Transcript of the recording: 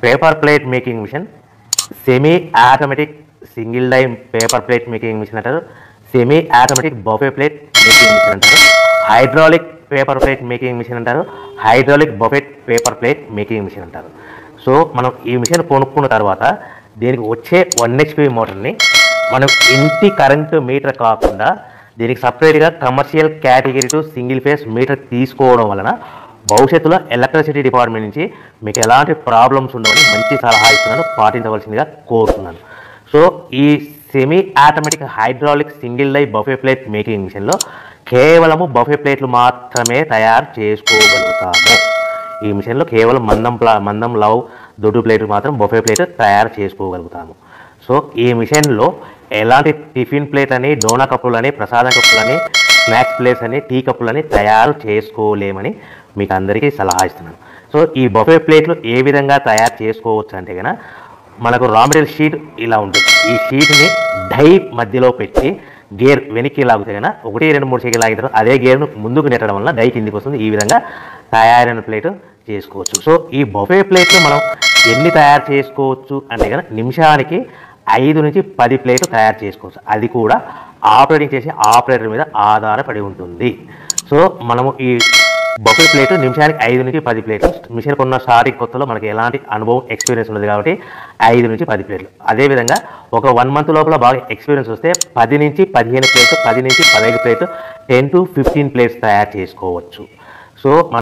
Paper plate making machine, semi automatic single die paper plate making machine అంటారు, semi automatic buffet plate making machine అంటారు, hydraulic paper plate making machine అంటారు, hydraulic buffet paper plate making machine అంటారు. So మనం ఈ machine కొనుక్కున్న తర్వాత దీనికి వచ్చే 1 HP మోటార్ని మనం ఇంటి కరెంటు మీటర్ కాకుండా దీనికి సపరేట్గా commercial category to single phase metre తీసుకోవడం వలన భవిష్యత్తులో ఎలక్ట్రిసిటీ డిపార్ట్మెంట్ నుంచి మీకు ఎలాంటి ప్రాబ్లమ్స్ ఉండవని మంచి సలహా ఇస్తున్నాను, పాటించవలసిందిగా కోరుతున్నాను. సో ఈ semi automatic hydraulic single die buffet plate making మిషన్లో కేవలము బఫే ప్లేట్లు మాత్రమే తయారు చేసుకోగలుగుతాము. ఈ మిషన్లో కేవలం మందం లవ్ దొడ్డు ప్లేట్లు మాత్రం బఫే ప్లేట్ తయారు చేసుకోగలుగుతాము. సో ఈ మిషన్లో ఎలాంటి టిఫిన్ ప్లేట్ అని, డోనా కప్పులని, ప్రసాదం కప్పులని, స్నాక్స్ ప్లేట్స్ అని, టీ కప్పులని తయారు చేసుకోలేమని మీకు అందరికీ సలహా ఇస్తున్నాను. సో ఈ బఫే ప్లేట్లు ఏ విధంగా తయారు చేసుకోవచ్చు అంటే కనుక మనకు రా మెటీరియల్ షీట్ ఇలా ఉంటుంది. ఈ షీట్ని డై మధ్యలో పెట్టి గేర్ వెనక్కి లాగితే కనుక 1, 2, 3 సెకండ్లు లాగితే అదే గేర్ను ముందుకు నెట్టడం వల్ల డై కిందికి వస్తుంది. ఈ విధంగా తయారైన ప్లేట్ చేసుకోవచ్చు. సో ఈ బఫే ప్లేట్లు మనం ఎన్ని తయారు చేసుకోవచ్చు అంటే కనుక నిమిషానికి 5 నుంచి 10 ప్లేట్లు తయారు చేసుకోవచ్చు. అది కూడా ఆపరేటింగ్ చేసే ఆపరేటర్ మీద ఆధారపడి ఉంటుంది. సో మనము ఈ బఫే ప్లేట్ నిమిషానికి 5 నుంచి 10 ప్లేట్లు. మిషన్ కొన్న స్టార్టింగ్ కొత్తలో మనకి ఎలాంటి అనుభవం ఎక్స్పీరియన్స్ ఉన్నది కాబట్టి 5 నుంచి 10 ప్లేట్లు. అదేవిధంగా ఒక 1 మంత్ లోపల బాగా ఎక్స్పీరియన్స్ వస్తే 10 నుంచి 15 ప్లేట్లు, 10 నుంచి 15 ప్లేట్లు, 10 to 15 ప్లేట్స్ తయారు చేసుకోవచ్చు. సో